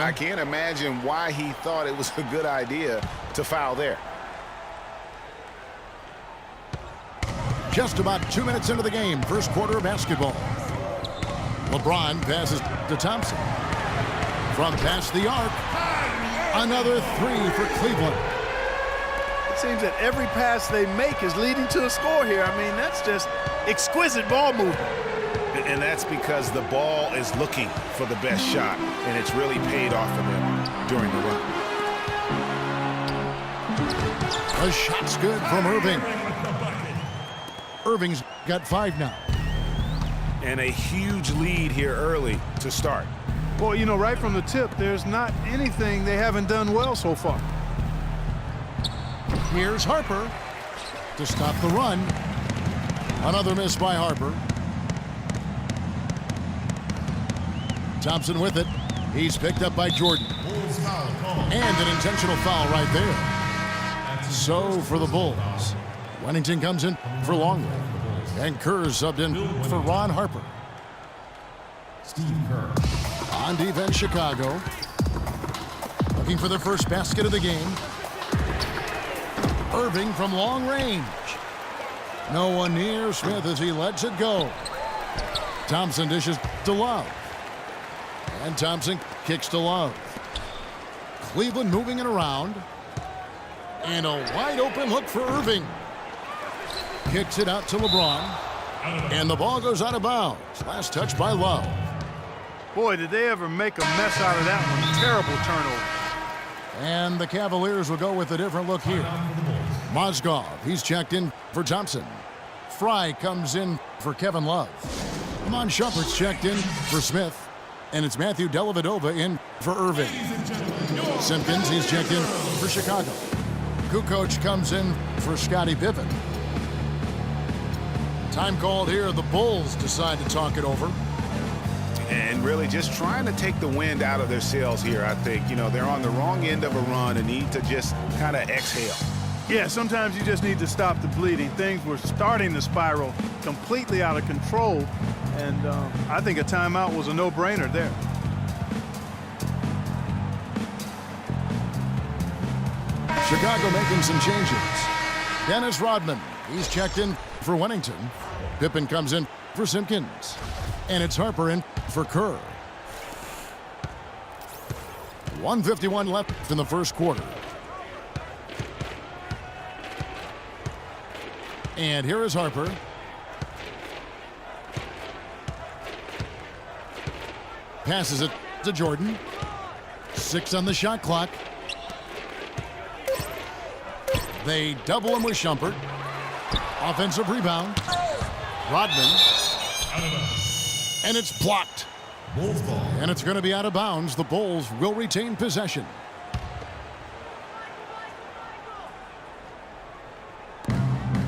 I can't imagine why he thought it was a good idea to foul there. Just about 2 minutes into the game, first quarter of basketball. LeBron passes to Thompson. From past the arc, another three for Cleveland. It seems that every pass they make is leading to a score here. I mean, that's just exquisite ball movement. And that's because the ball is looking for the best shot, and it's really paid off for them during the run. The shot's good from Irving. Irving's got 5 now. And a huge lead here early to start. Well, you know, right from the tip, there's not anything they haven't done well so far. Here's Harper to stop the run. Another miss by Harper. Thompson with it. He's picked up by Jordan. And an intentional foul right there. So for the Bulls. Wennington comes in for Longley. And Kerr subbed in for Ron Harper. Steve Kerr. On defense, Chicago. Looking for their first basket of the game. Irving from long range. No one near Smith as he lets it go. Thompson dishes to Love. And Thompson kicks to Love. Cleveland moving it around. And a wide open look for Irving. Kicks it out to LeBron. And the ball goes out of bounds. Last touch by Love. Boy, did they ever make a mess out of that one. Terrible turnover. And the Cavaliers will go with a different look here. Mozgov, he's checked in for Thompson. Fry comes in for Kevin Love. Amon Shumpert's checked in for Smith. And it's Matthew Dellavedova in for Irving. Simpkins, he's checked in for Chicago. Kukoc comes in for Scottie Pippen. Time called here. The Bulls decide to talk it over. And really just trying to take the wind out of their sails here, I think. You know, they're on the wrong end of a run and need to just kind of exhale. Yeah, sometimes you just need to stop the bleeding. Things were starting to spiral completely out of control. And I think a timeout was a no-brainer there. Chicago making some changes. Dennis Rodman, he's checked in for Wennington. Pippen comes in for Simpkins. And it's Harper in for Kerr. 1:51 left in the first quarter. And here is Harper. Passes it to Jordan. 6 on the shot clock. They double him with Shumpert. Offensive rebound. Rodman. And it's blocked. Bulls ball. And it's going to be out of bounds. The Bulls will retain possession.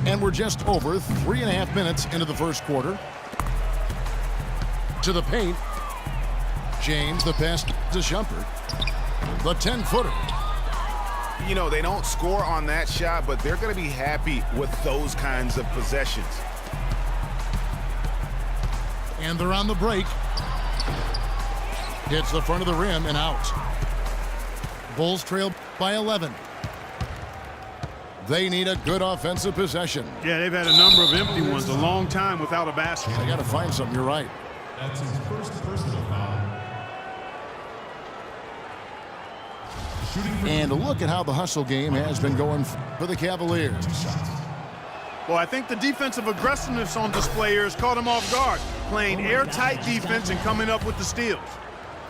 And we're just over 3.5 minutes into the first quarter. To the paint. James, the pass to Shumpert. The 10-footer. You know, they don't score on that shot, but they're going to be happy with those kinds of possessions. And they're on the break. Hits the front of the rim and out. Bulls trail by 11. They need a good offensive possession. Yeah, they've had a number of empty ones, a long time without a basket. They got to find something. You're right. That's his first personal foul. And look at how the hustle game has been going for the Cavaliers. Well, I think the defensive aggressiveness on display here has caught them off guard, playing airtight defense and coming up with the steals.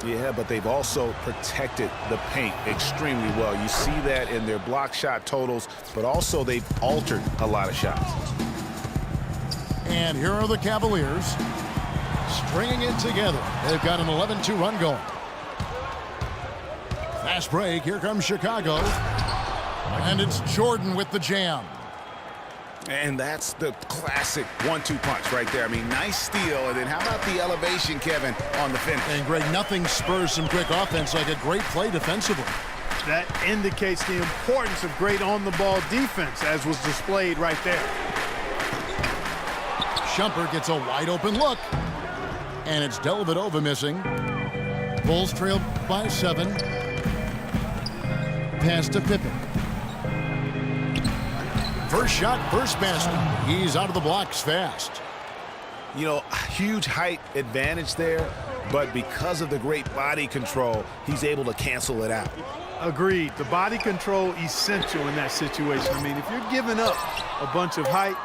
Yeah, but they've also protected the paint extremely well. You see that in their block shot totals, but also they've altered a lot of shots. And here are the Cavaliers stringing it together. They've got an 11-2 run going. Fast break. Here comes Chicago. And it's Jordan with the jam. And that's the classic 1-2 punch right there. I mean, nice steal. And then how about the elevation, Kevin, on the finish? And Greg, nothing spurs some quick offense like a great play defensively. That indicates the importance of great on-the-ball defense, as was displayed right there. Shumpert gets a wide-open look. And it's Dellavedova missing. Bulls trail by 7. Pass to Pippen. First shot, first basket. He's out of the blocks fast. You know, huge height advantage there, but because of the great body control, he's able to cancel it out. Agreed. The body control essential in that situation. I mean, if you're giving up a bunch of height,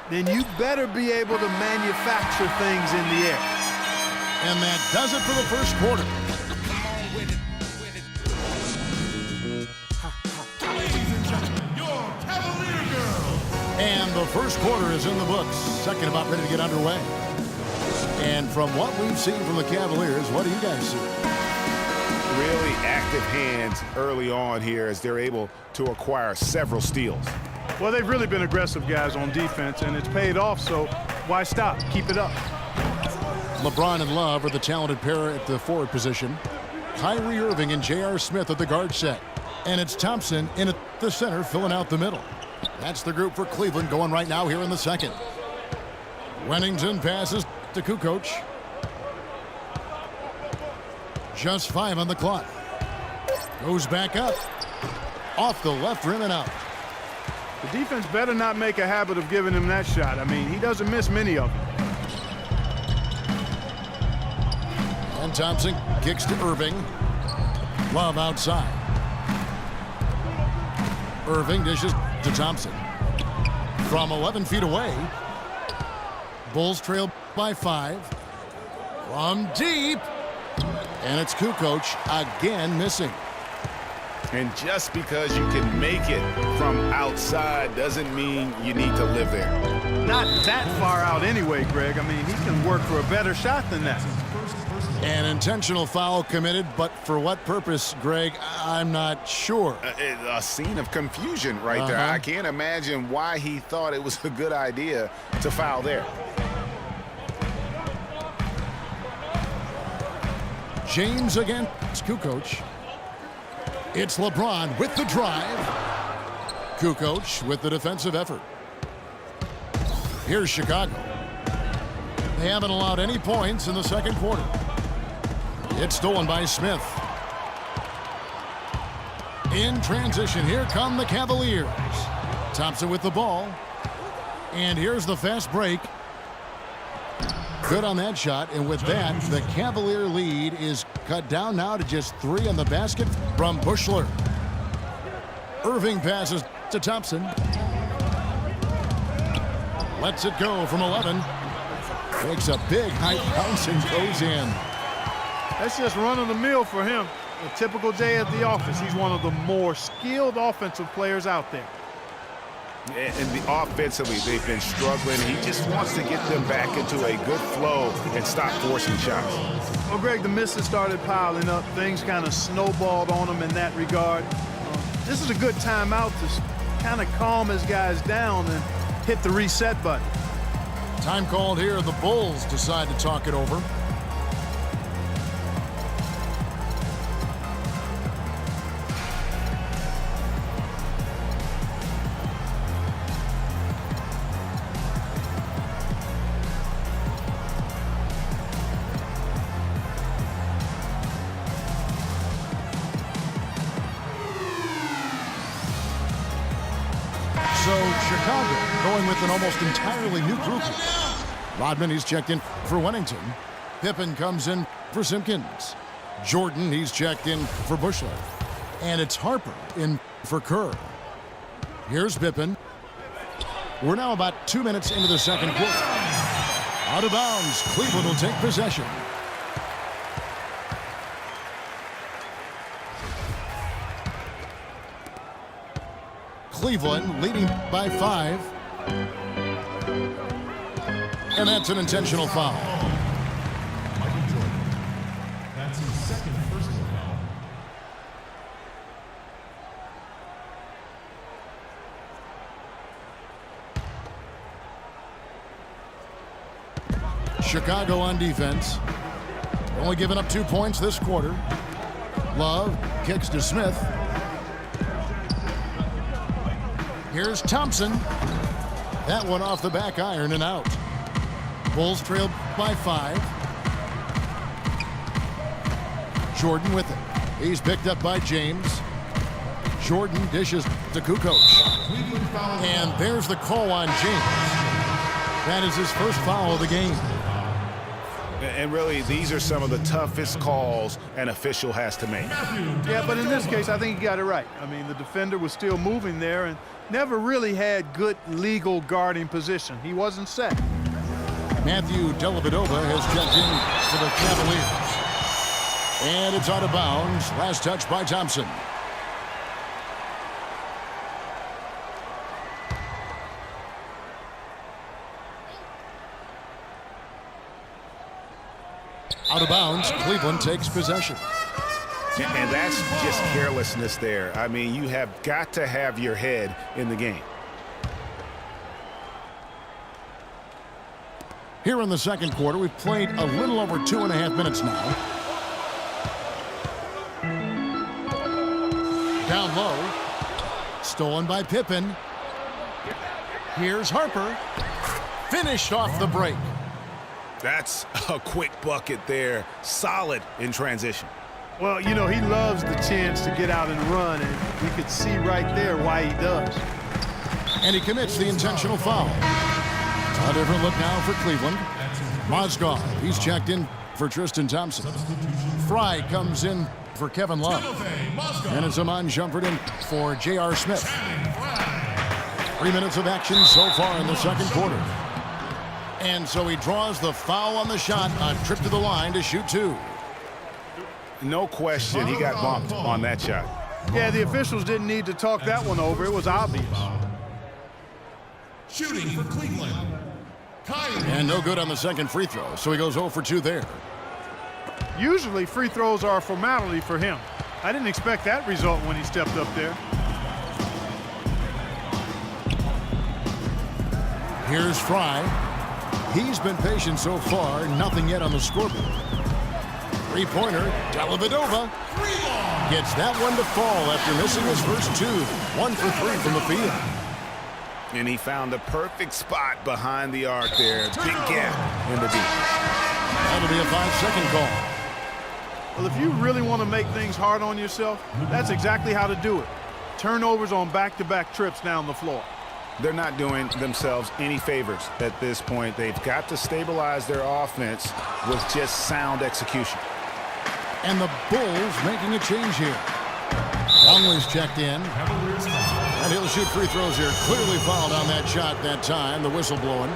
then you better be able to manufacture things in the air. And that does it for the first quarter. And the first quarter is in the books. Second about ready to get underway. And from what we've seen from the Cavaliers, what do you guys see? Really active hands early on here as they're able to acquire several steals. Well, they've really been aggressive guys on defense, and it's paid off, so why stop? Keep it up. LeBron and Love are the talented pair at the forward position. Kyrie Irving and J.R. Smith at the guard set. And it's Thompson in at the center filling out the middle. That's the group for Cleveland going right now here in the second. Wennington passes to Kukoc. Just 5 on the clock. Goes back up. Off the left rim and out. The defense better not make a habit of giving him that shot. I mean, he doesn't miss many of them. And Thompson kicks to Irving. Love outside. Irving dishes to Thompson. From 11 feet away. Bulls trail by 5. From deep. And it's Kukoc again missing. And just because you can make it from outside doesn't mean you need to live there. Not that far out anyway, Greg. I mean, he can work for a better shot than that. An intentional foul committed, but for what purpose, Greg, I'm not sure. A scene of confusion right there. I can't imagine why he thought it was a good idea to foul there. James against Kukoc. It's LeBron with the drive. Kukoc with the defensive effort. Here's Chicago. They haven't allowed any points in the second quarter. It's stolen by Smith. In transition, here come the Cavaliers. Thompson with the ball. And here's the fast break. Good on that shot, and with that, the Cavalier lead is cut down now to just 3 on the basket from Bushler. Irving passes to Thompson. Lets it go from 11. Takes a big high bounce and goes in. That's just run of the mill for him. A typical day at the office. He's one of the more skilled offensive players out there. And offensively, they've been struggling. He just wants to get them back into a good flow and stop forcing shots. Well, Greg, the misses started piling up. Things kind of snowballed on him in that regard. This is a good timeout to kind of calm his guys down and hit the reset button. Time called here. The Bulls decide to talk it over. So Chicago going with an almost entirely new group. Rodman, he's checked in for Wennington. Pippen comes in for Simpkins. Jordan, he's checked in for Bushler. And it's Harper in for Kerr. Here's Pippen. We're now about 2 minutes into the second quarter. Out of bounds, Cleveland will take possession. Cleveland leading by 5. And that's an intentional foul. Michael Jordan. That's his second personal foul. Chicago on defense. Only giving up 2 points this quarter. Love kicks to Smith. Here's Thompson. That one off the back iron and out. Bulls trail by 5. Jordan with it. He's picked up by James. Jordan dishes to Kukoc. And there's the call on James. That is his first foul of the game. And really, these are some of the toughest calls an official has to make. Yeah, but in this case, I think he got it right. I mean, the defender was still moving there and never really had good legal guarding position. He wasn't set. Matthew Dellavedova has checked in for the Cavaliers. And it's out of bounds. Last touch by Thompson. Out of bounds, Cleveland takes possession. And that's just carelessness there. I mean, you have got to have your head in the game. Here in the second quarter, we've played a little over 2.5 minutes now. Down low. Stolen by Pippen. Here's Harper. Finished off the break. That's a quick bucket there. Solid in transition. Well, you know, he loves the chance to get out and run, and you could see right there why he does. And he commits the intentional foul. A different look now for Cleveland. Mozgov, he's checked in for Tristan Thompson. Fry comes in for Kevin Love. And it's Amon Shumpert in for J.R. Smith. 3 minutes of action so far in the second quarter. And so he draws the foul on the shot, a trip to the line to shoot two. No question he got bumped on that shot. Yeah, the officials didn't need to talk that one over. It was obvious. Shooting for Cleveland. And no good on the second free throw, so he goes 0 for 2 there. Usually free throws are a formality for him. I didn't expect that result when he stepped up there. Here's Fry. He's been patient so far, nothing yet on the scoreboard. Three-pointer, Dellavedova gets that one to fall after missing his first two. 1 for 3 from the field. And he found the perfect spot behind the arc there. Big gap in the deep. That'll be a 5-second call. Well, if you really want to make things hard on yourself, that's exactly how to do it. Turnovers on back-to-back trips down the floor. They're not doing themselves any favors at this point. They've got to stabilize their offense with just sound execution. And the Bulls making a change here. Longley's checked in. And he'll shoot free throws here. Clearly fouled on that shot that time. The whistle blowing.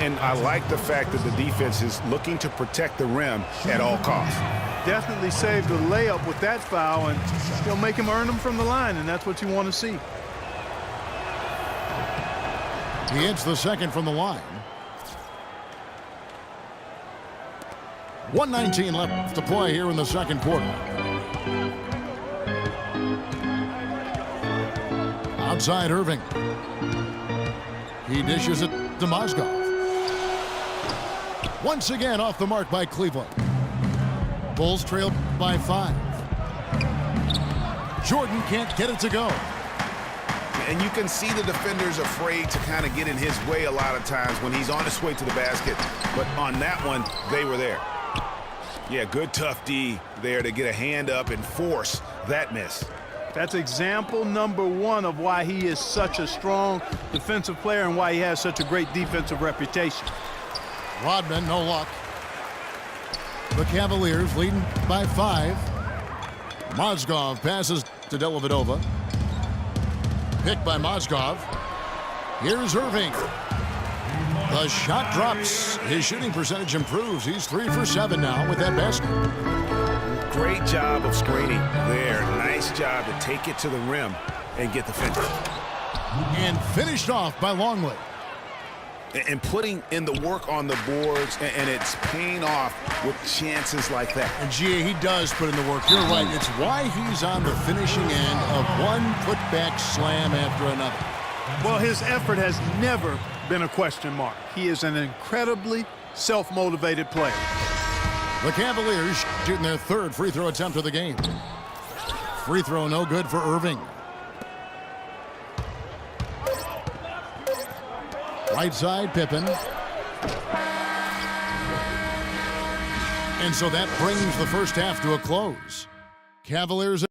And I like the fact that the defense is looking to protect the rim at all costs. Definitely saved a layup with that foul, and he'll make him earn them from the line, and that's what you want to see. He hits the second from the line. 1:19 left to play here in the second quarter. Outside Irving. He dishes it to Mozgov. Once again off the mark by Cleveland. Bulls trail by 5. Jordan can't get it to go. And you can see the defender's afraid to kind of get in his way a lot of times when he's on his way to the basket. But on that one, they were there. Yeah, good tough D there to get a hand up and force that miss. That's example number 1 of why he is such a strong defensive player and why he has such a great defensive reputation. Rodman, no luck. The Cavaliers leading by 5. Mozgov passes to Dellavedova. Picked by Mozgov. Here's Irving. The shot drops. His shooting percentage improves. He's 3 for 7 now with that basket. Great job of screening there. Nice job to take it to the rim and get the finish. And finished off by Longley. And putting in the work on the boards, and it's paying off with chances like that. And G.A., he does put in the work. You're right. It's why he's on the finishing end of one putback slam after another. Well, his effort has never been a question mark. He is an incredibly self-motivated player. The Cavaliers shooting their 3rd free throw attempt of the game. Free throw no good for Irving. Right side, Pippen. And so that brings the first half to a close. Cavaliers